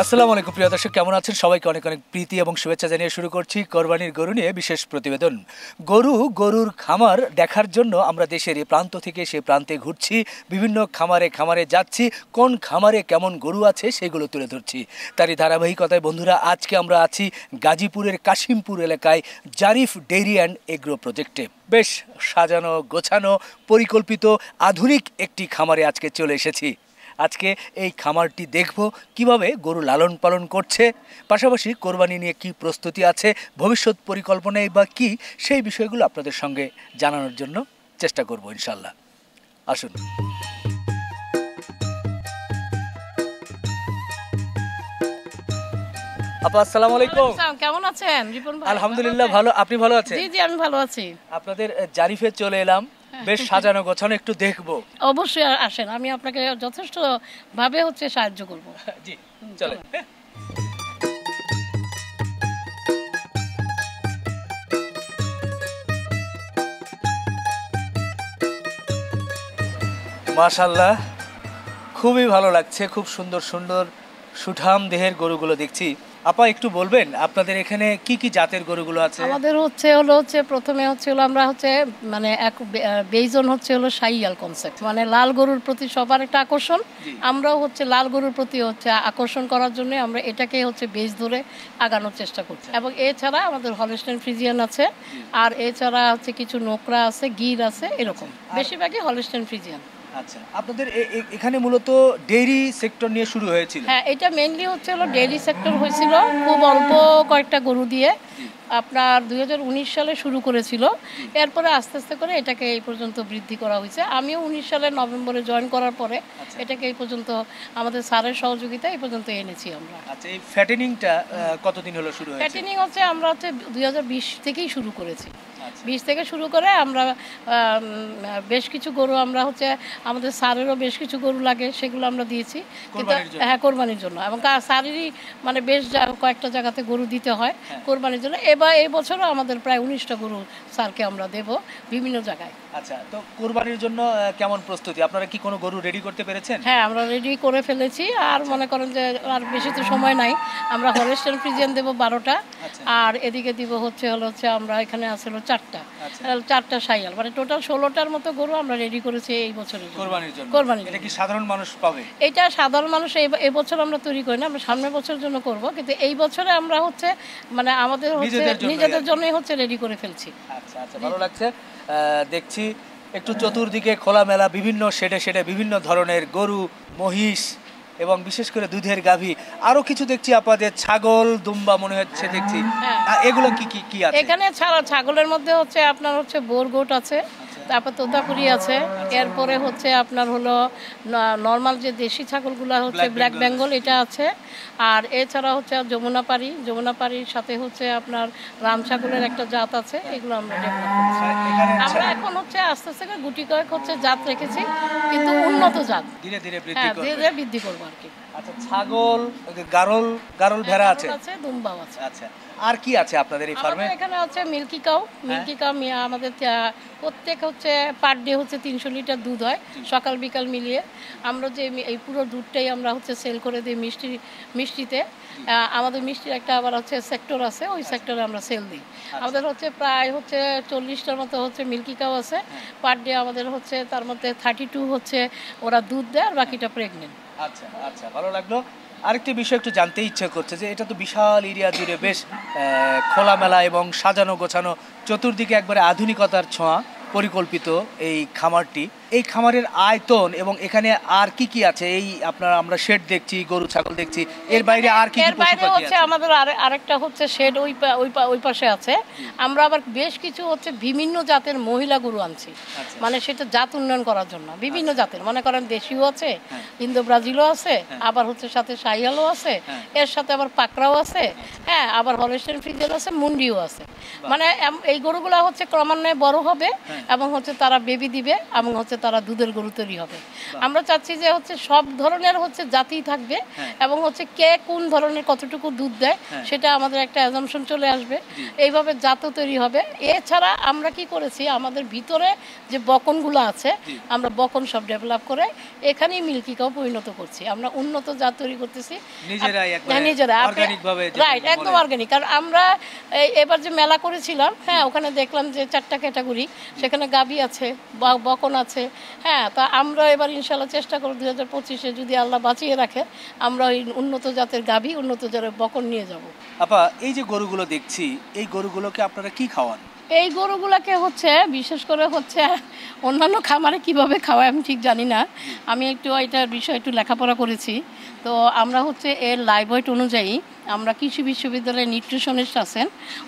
আসসালামু আলাইকুম প্রিয় দর্শক, কেমন আছেন? সবাইকে অনেক অনেক প্রীতি এবং শুভেচ্ছা জানিয়ে শুরু করছি কোরবানির গরু নিয়ে বিশেষ প্রতিবেদন। গরুর খামার দেখার জন্য আমরা দেশের এ প্রান্ত থেকে সে প্রান্তে ঘুরছি, বিভিন্ন খামারে খামারে যাচ্ছি, কোন খামারে কেমন গরু আছে সেগুলো তুলে ধরছি। তারই ধারাবাহিকতায় বন্ধুরা, আজকে আমরা আছি গাজীপুরের কাশিমপুর এলাকায় জারিফ ডেইরি অ্যান্ড এগ্রো প্রজেক্টে। বেশ সাজানো গোছানো পরিকল্পিত আধুনিক একটি খামারে আজকে চলে এসেছি। আজকে এই খামারটি দেখব কিভাবে গরু লালন পালন করছে, পাশাপাশি কোরবানি নিয়ে কি প্রস্তুতি আছে, ভবিষ্যৎ পরিকল্পনায় বা কি, সেই বিষয়গুলো আপনাদের সঙ্গে জানানোর জন্য চেষ্টা করব ইনশাল্লাহ। আসুন। আপা আসসালামু আলাইকুম। কেমন আছেন রিপন ভাই? আলহামদুলিল্লাহ ভালো, আপনি ভালো আছেন? জি জি আমি ভালো আছি। আপনাদের জারিফে চলে এলাম, বেশ সাজানো গোছানো, একটু দেখবো। অবশ্যই আসেন, আমি আপনাকে যথেষ্ট ভাবে সাহায্য করব। জি চলে। মাশাআল্লাহ, খুবই ভালো লাগছে, খুব সুন্দর সুন্দর সুঠাম দেহের গরুগুলো দেখছি। আপা একটু বলবেন আপনাদের এখানে কি কি জাতের গরুগুলো আছে? আমাদের প্রথমে আমরা মানে এক বেইজন শাইয়াল কনসেপ্ট, মানে লাল গরুর প্রতি সবার একটা আকর্ষণ। আমরাও লাল গরুর প্রতি আকর্ষণ করার জন্য আমরা এটাকে বেজ ধরে আগানোর চেষ্টা করছি। এবং এছাড়া আমাদের হলস্টাইন ফ্রিজিয়ান আছে, আর এছাড়া কিছু নোকরা আছে, গির আছে, এরকম বেশিরভাগই হলস্টাইন ফ্রিজিয়ান। আচ্ছা, আপনাদের এখানে মূলত ডেইরি সেক্টর নিয়ে শুরু হয়েছিল? হ্যাঁ, এটা মেইনলি ডেইরি সেক্টর হয়েছিল খুব অল্প কয়েকটা গরু দিয়ে। আপনার 2019 সালে শুরু করেছিল, এরপরে আস্তে আস্তে করে এটাকে এই পর্যন্ত বৃদ্ধি করা হয়েছে। আমিও 19 সালের নভেম্বরে জয়েন করার পরে এটাকে এই পর্যন্ত আমাদের স্যারের সহযোগিতা এই পর্যন্ত এনেছি আমরা। আচ্ছা, এই ফ্যাটেনিংটা কতদিন হলো শুরু হয়েছে? ফ্যাটেনিং আমরা 2020 থেকেই শুরু করেছি। 20 থেকে শুরু করে আমরা বেশ কিছু গরু আমরা আমাদের স্যারেরও বেশ কিছু গরু লাগে, সেগুলো আমরা দিয়েছি। কিন্তু হ্যাঁ, কোরবানির জন্য, এবং স্যারেরই মানে বেশ কয়েকটা জায়গাতে গরু দিতে হয় কোরবানির জন্য। এবার এই বছরও আমাদের প্রায় 19টা গরু স্যারকে আমরা দেব বিভিন্ন জায়গায়। আচ্ছা, তো কোরবানির জন্য কেমন প্রস্তুতি? আপনারা কি কোনো গরু রেডি করতে পেরেছেন? হ্যাঁ, আমরা রেডি করে ফেলেছি। আর মনে করেন যে আর বেশি তো সময় নাই। আমরা হলস্টাইন ফ্রিজিয়ান দেব 12টা, আর এদিকে দিব আমরা এখানে আছে 4টা শাইয়াল, মানে টোটাল 16টার মতো গরু আমরা রেডি করেছি এই বছরের কোরবানির জন্য। এটা কি সাধারণ মানুষ পাবে? এটা সাধারণ মানুষ এই বছর আমরা তৈরি করি না, আমরা সামনের বছরের জন্য করব। কিন্তু এই বছরে আমরা মানে আমাদের নিজেদের জন্যই রেডি করে ফেলছি। আচ্ছা আচ্ছা, ভালো লাগছে। দেখছি একটু চতুর্দিকে খোলামেলা, বিভিন্ন শেডে শেডে বিভিন্ন ধরনের গরু, মহিষ এবং বিশেষ করে দুধের গাভী, আরো কিছু দেখছি আপনাদের ছাগল, দুম্বা মনে হচ্ছে দেখছি। এগুলো কি কি কি আছে এখানে? ছাগলের মধ্যে আপনার বোর গোট আছে, তারপর তোতাপুরি আছে, এরপরে আপনার নর্মাল যে দেশি ছাগলগুলো ব্ল্যাক বেঙ্গল, এটা আছে। আর এছাড়া যমুনাপাড়ির সাথে আপনার রাম ছাগলের একটা জাত আছে। এগুলো আমরা ডেভেলপ করছি। আমরা এখন আস্তে আস্তে গুটি কয়েক জাত রেখেছি, কিন্তু উন্নত জাত, ধীরে ধীরে বৃদ্ধি করবো আর কি। আচ্ছা, ছাগল, গারল ভেড়া আছে, দুম্বাও আছে। আচ্ছা, আর কি আছে আপনাদের এই ফার্মে? এখানে মিল্কি কাউ আমাদের প্রত্যেক পার ডে 300 লিটার দুধ হয়, সকাল বিকাল মিলিয়ে। আমরা যে এই পুরো দুধটাই আমরা সেল করে দিই মিষ্টিতে। আমাদের মিষ্টির একটা আবার সেক্টর আছে, ওই সেক্টরে আমরা সেল দিই। আমাদের প্রায় 40টার মতো মিল্কি কাউ আছে পার ডে। আমাদের তার মধ্যে 32 ওরা দুধ দেয়, আর বাকিটা প্রেগনেন্ট। আচ্ছা আচ্ছা, ভালো লাগলো। আরেকটি বিষয় একটু জানতে ইচ্ছে করছে যে এটা তো বিশাল এরিয়া জুড়ে বেশ খোলামেলা এবং সাজানো গোছানো, চতুর্দিকে একবারে আধুনিকতার ছোঁয়া পরিকল্পিত এই খামারটি। এই খামারের আয়তন এবং এখানে আর কি কি আছে? এই আমরা শেড দেখছি, গরু ছাগল দেখছি, এর বাইরে আর কি কি পশুপাখি আছে? আমাদের আরেকটা শেড ওই পাশে আছে। আমরা আবার বেশ কিছু বিভিন্ন জাতের মহিলা গরু আনছি, মানে সেটা জাত উন্নয়ন করার জন্য। বিভিন্ন জাতের, মনে করেন দেশিও আছে, ইন্দো ব্রাজিলও আছে, আবার সাথে শাহিওয়ালও আছে, এর সাথে আবার পাকড়াও আছে, হ্যাঁ, আবার হলস্টাইন ফ্রিজিয়ান আছে, মুন্ডিও আছে। মানে এই গরুগুলা ক্রমান্বয়ে বড় হবে এবং তারা বেবি দিবে, এবং তারা দুধের গরু তৈরি হবে। আমরা চাচ্ছি যে হচ্ছে সব ধরনের হচ্ছে জাতি থাকবে এবং হচ্ছে কে কোন ধরনের কতটুকু দুধ দেয় সেটা আমাদের একটা অ্যাজাম্পশন চলে আসবে, এইভাবে জাতও তৈরি হবে। এছাড়া আমরা কি করেছি, আমাদের ভিতরে যে বকনগুলো আছে আমরা বকন সব ডেভেলপ করে এখানেই মিল্কি কাউ পরিণত করছি। আমরা উন্নত জাত তৈরি করতেছি নিজেরা, রাইট, একদম অর্গানিক। কারণ আমরা এবার যে মেলা করেছিলাম, হ্যাঁ, ওখানে দেখলাম যে 4টা ক্যাটাগরি, সেখানে গাবি আছে, বকন আছে। হ্যাঁ, তা আমরা এবার ইনশাল্লাহ চেষ্টা করব 2025-এ যদি আল্লাহ বাঁচিয়ে রাখে আমরা ওই উন্নত জাতের গাবি, উন্নত জাতের বকন নিয়ে যাব। আপা, এই যে গরুগুলো দেখছি, এই গরুগুলোকে আপনারা কি খাওয়ান? এই গরুগুলোকে হচ্ছে বিশেষ করে হচ্ছে অন্যান্য খামারে কিভাবে খাওয়ায় আমি ঠিক জানি না, আমি একটু এটার বিষয়ে একটু লেখাপড়া করেছি। তো আমরা হচ্ছে এর লাইভ ওয়েট অনুযায়ী আমরা কৃষি বিশ্ববিদ্যালয়ের নিউট্রিশনিস্ট আছেন,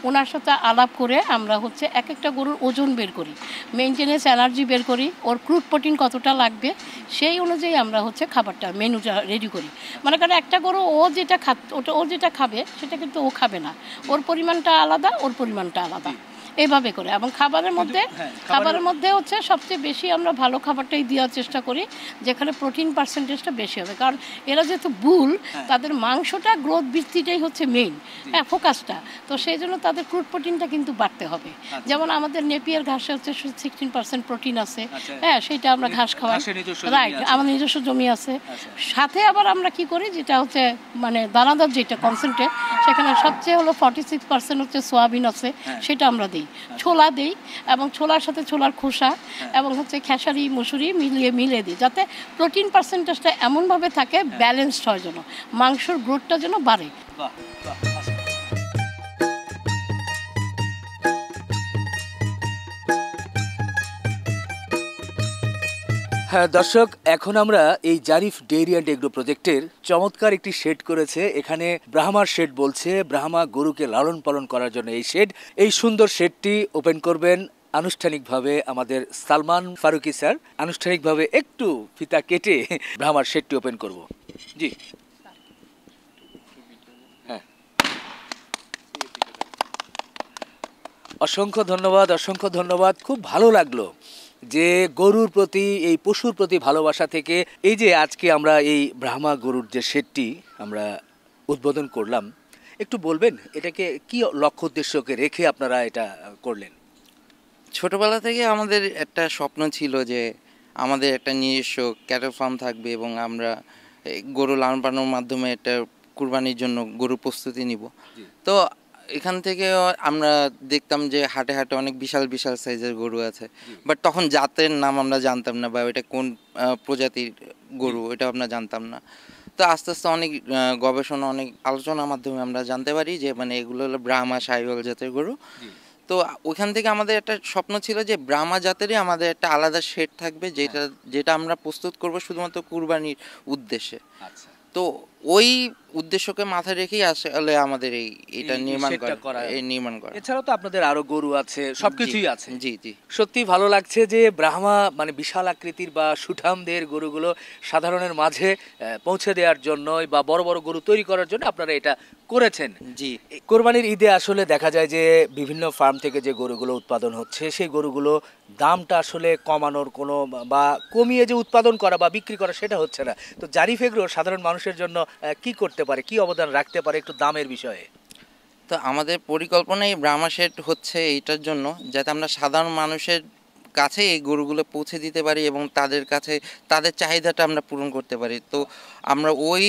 ওনার সাথে আলাপ করে আমরা হচ্ছে এক একটা গরুর ওজন বের করি, মেনটেনেন্স এনার্জি বের করি, ওর ক্রুড প্রোটিন কতটা লাগবে সেই অনুযায়ী আমরা হচ্ছে খাবারটা মেনুটা রেডি করি। মনে করেন একটা গরু ও যেটা খাবে সেটা কিন্তু ও খাবে না, ওর পরিমাণটা আলাদা, ওর পরিমাণটা আলাদা, এইভাবে করে। এবং খাবারের মধ্যে হচ্ছে সবচেয়ে বেশি আমরা ভালো খাবারটাই দেওয়ার চেষ্টা করি, যেখানে প্রোটিন পার্সেন্টেজটা বেশি হবে। কারণ এরা যেহেতু বুল, তাদের মাংসটা গ্রোথ বৃদ্ধিটাই হচ্ছে মেইন, হ্যাঁ, ফোকাসটা। তো সেই জন্য তাদের ক্রুড প্রোটিনটা কিন্তু বাড়তে হবে। যেমন আমাদের নেপিয়ার ঘাসে হচ্ছে 16% প্রোটিন আছে, হ্যাঁ, সেটা আমরা ঘাস খাওয়াই, রাইট, আমাদের নিজস্ব জমি আছে। সাথে আবার আমরা কি করি, যেটা হচ্ছে মানে দানাদার যেটা কনসেন্ট্রেট, সেখানে সবচেয়ে হলো 46% হচ্ছে সোয়াবিন আছে, সেটা আমরা দিই। ছোলা দিই এবং ছোলার সাথে ছোলার খোসা এবং হচ্ছে খেসারি মুসুরি মিলিয়ে দিই, যাতে প্রোটিন পার্সেন্টেজটা এমনভাবে থাকে ব্যালেন্সড হয়, যেন মাংসর গ্রোথটা যেন বাড়ে। হ্যাঁ দর্শক, এখন আমরা এই জারিফ ডেইরি অ্যান্ড এগ্রো প্রজেক্টের চমৎকার একটি শেড করেছে, এখানে ব্রাহ্মার শেড বলছে, ব্রাহ্মা গরুকে লালন পালন করার জন্য এই শেড। এই সুন্দর শেডটি ওপেন করবেন আনুষ্ঠানিকভাবে আমাদের সালমান ফারুকি স্যার। আনুষ্ঠানিকভাবে একটু ফিতা কেটে ব্রাহ্মার শেডটি ওপেন করব। জি, হ্যাঁ, অসংখ্য ধন্যবাদ। খুব ভালো লাগলো যে গরুর প্রতি, এই পশুর প্রতি ভালোবাসা থেকে এই যে আজকে আমরা এই ব্রাহ্মা গরুর যে শেডটি আমরা উদ্বোধন করলাম, একটু বলবেন এটাকে কি লক্ষ্য উদ্দেশ্যকে রেখে আপনারা এটা করলেন? ছোটবেলা থেকে আমাদের একটা স্বপ্ন ছিল যে আমাদের একটা নিজস্ব ক্যাটল ফার্ম থাকবে এবং আমরা গরু লালন পালনের মাধ্যমে একটা কুরবানির জন্য গরু প্রস্তুতি নিব। তো এখান থেকে আমরা দেখতাম যে হাটে হাটে অনেক বিশাল সাইজের গরু আছে, বাট তখন জাতের নাম আমরা জানতাম না, বা এটা কোন প্রজাতির গরু এটা আমরা জানতাম না। তো আস্তে আস্তে অনেক গবেষণা, অনেক আলোচনার মাধ্যমে আমরা জানতে পারি যে মানে এগুলো হলো ব্রাহ্মা শাহিওয়াল জাতের গরু। তো ওইখান থেকে আমাদের একটা স্বপ্ন ছিল যে ব্রাহ্মা জাতেরই আমাদের একটা আলাদা শেড থাকবে, যেটা আমরা প্রস্তুত করব শুধুমাত্র কুরবানির উদ্দেশ্যে। তো ওই উদ্দেশ্যকে মাথায় রেখেই আসলে আমাদের এটা নির্মাণ করা। এছাড়াও তো আপনাদের আরো গরু আছে, সবকিছুই আছে। জি জি, সত্যি ভালো লাগছে যে ব্রাহ্মা মানে বিশাল আকৃতির বা সুঠামদের গরুগুলো সাধারণের মাঝে পৌঁছে দেওয়ার জন্য বা বড় বড় গরু তৈরি করার জন্য আপনারা এটা করেছেন। জি, কোরবানির ঈদে আসলে দেখা যায় যে বিভিন্ন ফার্ম থেকে যে গরুগুলো উৎপাদন হচ্ছে, সেই গরুগুলো দামটা আসলে কমানোর কোনো বা কমিয়ে যে উৎপাদন করা বা বিক্রি করা সেটা হচ্ছে না। তো জারিফ এগ্রো সাধারণ মানুষের জন্য কি করতে পারে, কি অবদান রাখতে পারে একটু দামের বিষয়ে? তো আমাদের পরিকল্পনা এই ব্রাহ্মা শেড হচ্ছে এইটার জন্য, যাতে আমরা সাধারণ মানুষের কাছে এই গরুগুলো পৌঁছে দিতে পারি এবং তাদের কাছে তাদের চাহিদাটা আমরা পূরণ করতে পারি। তো আমরা ওই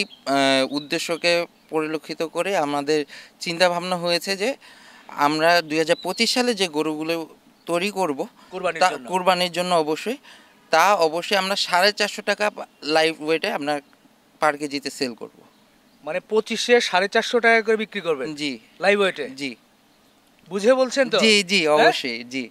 উদ্দেশ্যকে পরিলক্ষিত করে আমাদের চিন্তা ভাবনা হয়েছে যে আমরা 2025 সালে যে গরুগুলো তৈরি করব কুরবানির জন্য অবশ্যই আমরা 450 টাকা লাইভ ওয়েটে আমরা পার কেজিতে সেল করব। মানে 25-এ 450 টাকা করে বিক্রি করবেন? জি, লাইভ ওয়েটে। জি, বুঝে বলছেন তো? জি জি, অবশ্যই। জি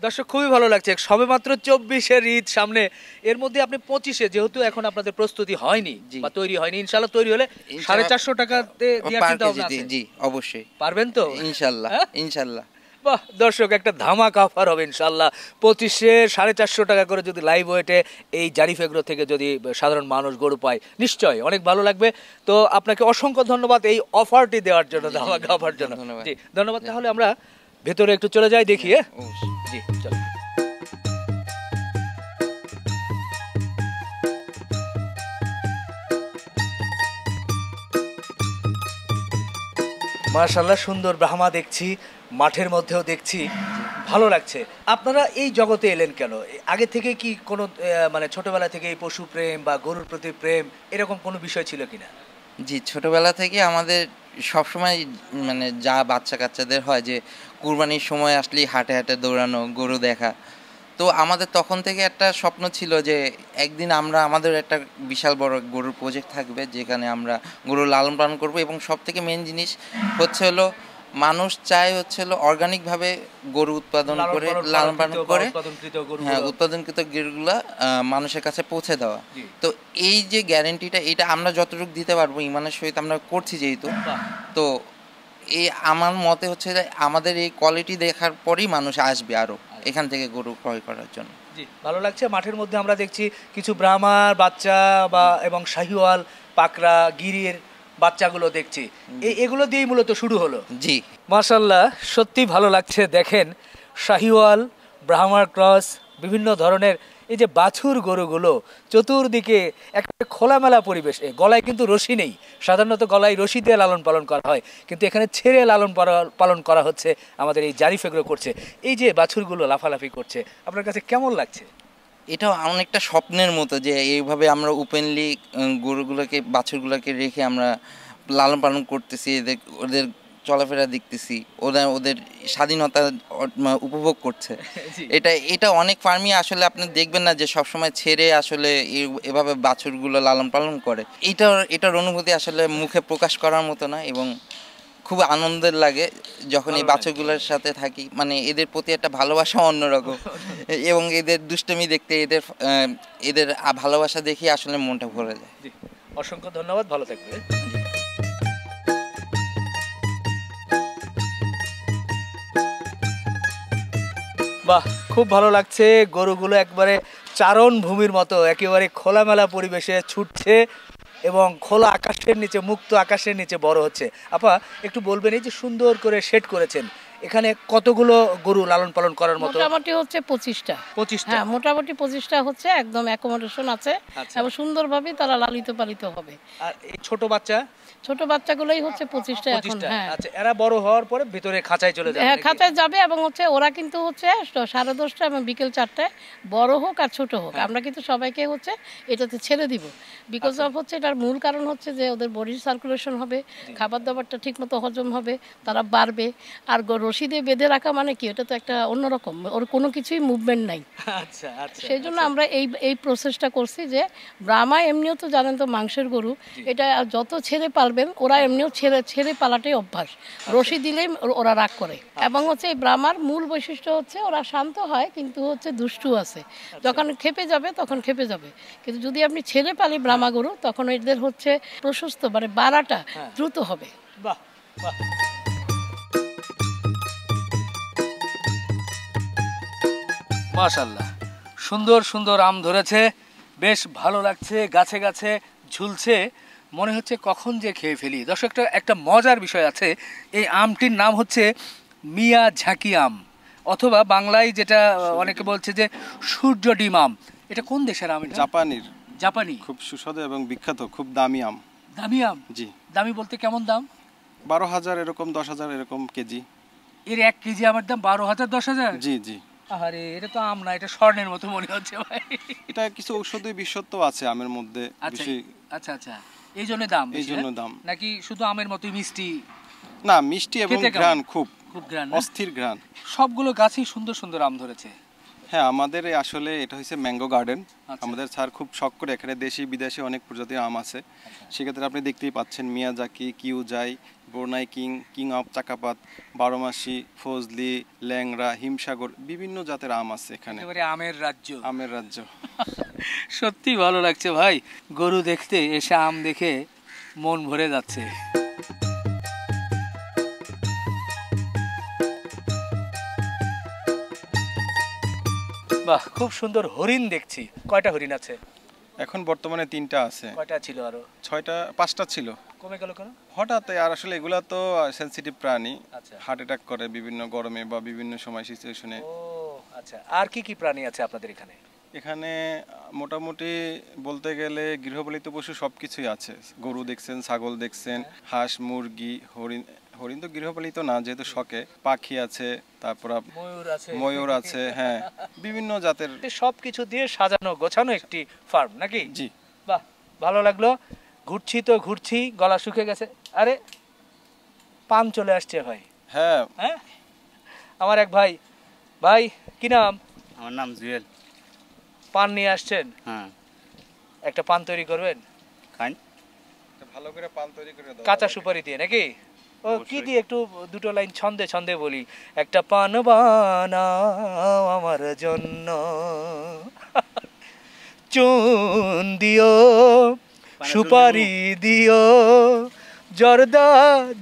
দর্শক, খুবই ভালো লাগছে, সবে মাত্র 24-এর ঈদ সামনে, এর মধ্যে আপনি 25-এ, যেহেতু এখন আপনাদের প্রস্তুতি হয়নি বা তৈরি হয়নি, ইনশাআল্লাহ তৈরি হলে 450 টাকাতে দেওয়ার চিন্তা ভাবনা আছে? জি, অবশ্যই। পারবেন তো? ইনশাআল্লাহ। বাহ দর্শক, একটা ধামাকা অফার হবে ইনশাআল্লাহ। 25-এ 450 টাকা করে যদি লাইভ ওয়েটে এই জারিফ এগ্রো থেকে যদি সাধারণ মানুষ গরু পায়, নিশ্চয়ই অনেক ভালো লাগবে। তো আপনাকে অসংখ্য ধন্যবাদ এই অফারটি দেওয়ার জন্য, ধামাকা অফার জন্য। জি ধন্যবাদ। তাহলে আমরা ভেতরে একটু চলে যাই, দেখি। জি চলো। মাশাআল্লাহ, সুন্দর ব্রাহ্মা দেখছি, মাঠের মধ্যেও দেখছি, ভালো লাগছে। আপনারা এই জগতে এলেন কেন? আগে থেকে কি কোনো মানে ছোটবেলা থেকে এই পশু প্রেম বা গরুর প্রতি প্রেম এরকম কোনো বিষয় ছিল কিনা? জি, ছোটবেলা থেকে আমাদের সবসময় মানে যা বাচ্চা কাচ্চাদের হয় যে কুরবানির সময় আসলেই হাটে হাটে দৌড়ানো, গরু দেখা। তো আমাদের তখন থেকে একটা স্বপ্ন ছিল যে একদিন আমরা আমাদের একটা বিশাল বড় গরুর প্রজেক্ট থাকবে, যেখানে আমরা গরু লালন পালন করব। এবং সব থেকে মেন জিনিস হচ্ছে হলো মানুষ চায় হচ্ছে হলো অর্গানিকভাবে গরু উৎপাদন করে, লালন পালন করে, হ্যাঁ, উৎপাদনকৃত গরুগুলা মানুষের কাছে পৌঁছে দেওয়া। জি। তো এই যে গ্যারেন্টিটা, এটা আমরা যতটুকু দিতে পারবো ইমানের সহিত আমরা করছি যেহেতু। বাহ। তো এই আমার মতে হচ্ছে যে আমাদের এই কোয়ালিটি দেখার পরেই মানুষ আসবে আরো এখান থেকে গরু ক্রয় করার জন্য। জি, ভালো লাগছে। মাঠের মধ্যে আমরা দেখছি কিছু ব্রাহ্মার বাচ্চা বা এবং শাহিওয়াল, পাকড়া, গিরির বাচ্চাগুলো দেখছি। এগুলো দিয়েই মূলত শুরু হলো। জি, মাশাল্লাহ, সত্যি ভালো লাগছে। দেখেন, শাহিওয়াল, ব্রাহ্মার ক্রস, বিভিন্ন ধরনের এই যে বাছুর গরুগুলো, চতুর্দিকে একটা খোলামেলা পরিবেশ। গলায় কিন্তু রশি নেই, সাধারণত গলায় রশি দিয়ে লালন পালন করা হয়, কিন্তু এখানে ছেড়ে লালন পালন করা হচ্ছে। আমাদের এই জারিফ এগুলো করছে, এই যে বাছুরগুলো লাফালাফি করছে, আপনার কাছে কেমন লাগছে? এটা অনেকটা স্বপ্নের মতো যে এইভাবে আমরা ওপেনলি গরুগুলোকে, বাছুরগুলোকে রেখে আমরা লালন পালন করতেছি, ওদের চলাফেরা দেখতেছি, ওরা ওদের স্বাধীনতা উপভোগ করছে। জি। এটা অনেক ফার্মই আসলে আপনি দেখবেন না যে সবসময় ছেড়ে আসলে এভাবে বাছুরগুলো লালন পালন করে। এটার অনুভূতি আসলে মুখে প্রকাশ করার মতো না, এবং খুব আনন্দের লাগে যখন এই বাচ্চাগুলোর সাথে থাকি। মানে এদের প্রতি একটা ভালোবাসা অন্যরকম, এবং এদের দুষ্টুমি দেখতে, এদের ভালোবাসা দেখে আসলে মনটা ভরে যায়। জি, অসংখ্য ধন্যবাদ, ভালো থাকবে। বাহ, খুব ভালো লাগছে। গরুগুলো একবারে চারণ ভূমির মতো একেবারে খোলামেলা পরিবেশে ছুটছে এবং খোলা আকাশের নিচে, মুক্ত আকাশের নিচে বড় হচ্ছে। আপা, একটু বলবেন, এই যে সুন্দর করে সেট করেছেন, এখানে কতগুলো গরু লালন পালন করার মতো? মোটামুটি হচ্ছে 25টা। 25টা। হ্যাঁ, মোটামুটি 25টা হচ্ছে, একদম অ্যাকোমোডেশন আছে আচ্ছা। এবং সুন্দরভাবে তারা লালিত পালিত হবে। আর এই ছোট বাচ্চা? ছোট বাচ্চাগুলোই হচ্ছে 25টা এখন। 25টা। হ্যাঁ, আচ্ছা, এরা বড় হওয়ার পরে ভিতরে খাঁচায় চলে যাবে হ্যাঁ, নাকি? খাঁচায় যাবে। এবং হচ্ছে ওরা কিন্তু হচ্ছে 10:30 এবং বিকেল 4টায়, বড় হোক আর ছোট হোক, আমরা কিন্তু সবাইকে হচ্ছে এটাতে ছেড়ে দিব। বিকজ অফ হচ্ছে এটার মূল কারণ হচ্ছে যে ওদের বডির সার্কুলেশন হবে, খাবার দাবারটা ঠিকমতো হজম হবে, তারা বাড়বে। আর রশি দিয়ে বেঁধে রাখা মানে কি, এটা তো একটা অন্যরকম, ওর কোনো কিছুই মুভমেন্ট নাই। আচ্ছা আচ্ছা। সেই জন্য আমরা এই প্রসেসটা করছি যে ব্রাহ্মা এমনিও তো জানেন তো মাংসের গরু, এটা যত ছেড়ে পালবেন ওরা এমনিও ছেড়ে পালাটাই অভ্যাস। রশি দিলেই ওরা রাগ করে। এবং হচ্ছে এই ব্রাহ্মার মূল বৈশিষ্ট্য হচ্ছে ওরা শান্ত হয়, কিন্তু হচ্ছে দুষ্টু আছে। যখন খেপে যাবে তখন খেপে যাবে, কিন্তু যদি আপনি ছেড়ে পালি ব্রাহ্মা গরু, তখন এদের হচ্ছে প্রশস্ত, মানে বাড়াটা দ্রুত হবে। বাহ বাহ। মাশাআল্লাহ, সুন্দর সুন্দর আম ধরেছে, বেশ ভালো লাগছে, গাছে গাছে ঝুলছে, মনে হচ্ছে কখন যে খেয়ে ফেলি। দর্শক, একটা মজার বিষয় আছে, এই আমটির নাম হচ্ছে মিয়া ঝাঁকি আম, অথবা বাংলায় যেটা অনেকে বলছে যে সূর্য ডিম আম। এটা কোন দেশের আম? জাপানির, জাপানি। খুব সুস্বাদু এবং বিখ্যাত, খুব দামি আম। দামি আম? জি। দামি বলতে কেমন দাম? 12,000 এরকম, 10,000 এরকম কেজি। এর 1 কেজি আমের দাম 12,000, 10,000? জি জি। আরে, এটা তো আম না, এটা স্বর্ণের মতো মনে হচ্ছে ভাই। এটা কিছু ঔষধি বিশেষত্ব আছে আমের মধ্যে আচ্ছা বেশি। আচ্ছা আচ্ছা, এই জন্য দাম এই বেশি, জন্য না? দাম। নাকি শুধু আমের মতোই মিষ্টি? না, মিষ্টি এবং খেতে কেমন? ঘ্রাণ খুব খুব ঘ্রাণ, না? অস্থির ঘ্রাণ। সবগুলো গাছই সুন্দর সুন্দর আম ধরেছে। হ্যাঁ, আমাদের আসলে এটা হচ্ছে ম্যাঙ্গো গার্ডেন। আচ্ছা। আমাদের স্যার খুব শখ করে, এখানে দেশি বিদেশি অনেক প্রজাতির আম আছে। সেক্ষেত্রে আপনি দেখতেই পাচ্ছেন মিয়াজাকি, কিউজাই, Brunei King, King of Chakapat, Baromasi, Fazli, Langra, Himsagar, বিভিন্ন জাতের আম আছে এখানে। একেবারে আমের রাজ্য। আমের রাজ্য। সত্যি ভালো লাগছে ভাই, গরু দেখতে এসে আম দেখে মন ভরে যাচ্ছে। বাহ, খুব সুন্দর হরিণ দেখছি। কয়টা হরিণ আছে এখন বর্তমানে 3টা আছে। কয়টা ছিল আরো? 5টা ছিল, কমে গেল কেন? হঠাৎ। আর আসলে এগুলা তো সেনসিটিভ প্রাণী, আচ্ছা। হার্ট অ্যাটাক করে বিভিন্ন গরমে বা বিভিন্ন সময় সিচুয়েশনে। ও আচ্ছা, আর কি কি প্রাণী আছে আপনাদের এখানে? এখানে মোটামুটি বলতে গেলে গৃহপালিত পশু সবকিছুই আছে। গরু দেখছেন, ছাগল দেখছেন, হাঁস, মুরগি, হরিণ তো গৃহপালিত না, যেহেতু শখে। পাখি আছে, তারপর ময়ূর আছে, হ্যাঁ, বিভিন্ন জাতের সবকিছু দিয়ে সাজানো গোছানো একটি ফার্ম নাকি? জি। বাহ, ভালো লাগলো। ঘুরছি তো ঘুরছি, গলা শুকিয়ে গেছে। আরে পান চলে আসছে ভাই। হ্যাঁ, হ্যাঁ, আমার এক ভাই। ভাই কি নাম? আমার নাম জুয়েল। পান নিয়ে আসছেন, হ্যাঁ, একটা পান তৈরি করবেন খান। ভালো করে পান তৈরি করে দাও। কাঁচা সুপারি দিয়ে নাকি? ও কি অবশ্যই। দিয়ে, একটু দুটো লাইন ছন্দে ছন্দে বলি। একটা পান বানাও আমার জন্য, চুন দিও, সুপারি দিও, জর্দা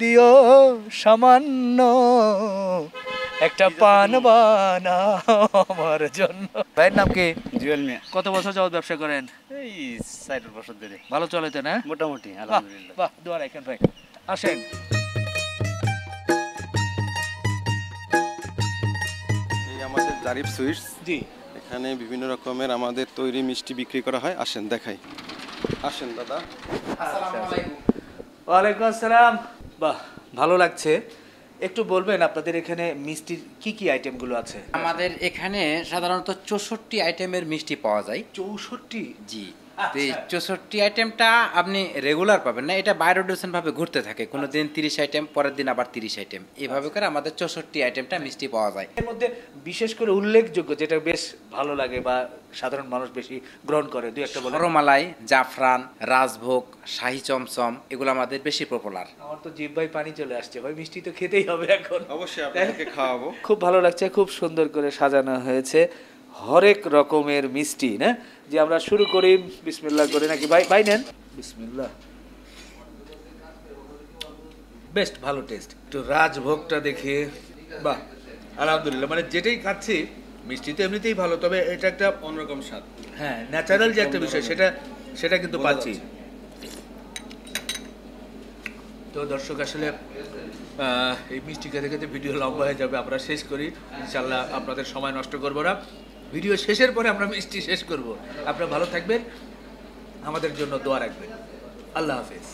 দিও সামান্য, একটা পান বানাও আমার জন্য। ভাইয়ের নাম কি? জুয়েল মিয়া। কত বছর যাবত ব্যবসা করেন? এই 60 বছর ধরে ভালো চলে তো না? মোটামুটি, বাহ, আলহামদুলিল্লাহ। বাহ, দোয়া রাখেন ভাই। আসেন। এই আমাদের জারিফ সুইটস, জি। এখানে বিভিন্ন রকমের আমাদের তৈরি মিষ্টি বিক্রি করা হয়। আসেন দেখাই। আসেন দাদা। ওয়ালাইকুম আসসালাম। বাহ, ভালো লাগছে। একটু বলবেন আপনাদের এখানে মিষ্টির কি কি আইটেমগুলো আছে? আমাদের এখানে সাধারণত 64 আইটেমের মিষ্টি পাওয়া যায়। 64? জি, তো এই 64 আইটেমটা আপনি রেগুলার পাবেন না, এটা বায়োরোটেশন ভাবে ঘুরতে থাকে। কোনো দিন 30 আইটেম, পরের দিন আবার 30 আইটেম, এভাবে করে আমাদের 64 আইটেমটা মিষ্টি পাওয়া যায়। এর মধ্যে বিশেষ করে উল্লেখযোগ্য যেটা বেশ ভালো লাগে বা সাধারণ মানুষ বেশি গ্রহণ করে, দুই একটা বলেন। সরমালাই, জাফরান, রাজভোগ, শাহী চমচম, এগুলো আমাদের বেশি পপুলার। আমার তো জিহ্বায় পানি চলে আসছে ভাই, মিষ্টি তো খেতেই হবে এখন। অবশ্যই আপনাদেরকে খাওয়াবো। খুব ভালো লাগছে, খুব সুন্দর করে সাজানো হয়েছে হরেক রকমের মিষ্টি, না? যে আমরা শুরু করি বিসমিল্লাহ করে নাকি? ভাই ভাই নেন, বিসমিল্লাহ। বেস্ট ভালো টেস্ট। একটু রাজভোগটা দেখে, বাহ, আলহামদুলিল্লাহ। মানে যেটাই খাচ্ছি মিষ্টি তো এমনিতেই ভালো, তবে এটা একটা অন্যরকম স্বাদ। হ্যাঁ ন্যাচারাল যে একটা বিষয়, সেটা কিন্তু পাচ্ছি। তো দর্শক আসলে এই মিষ্টি খেতে খেতে ভিডিও লম্বা হয়ে যাবে, আমরা শেষ করি ইনশাল্লাহ। আপনাদের সময় নষ্ট করব না, ভিডিও শেষের পরে আমরা মিষ্টি শেষ করব। আপনারা ভালো থাকবেন, আমাদের জন্য দোয়া রাখবেন। আল্লাহ হাফেজ।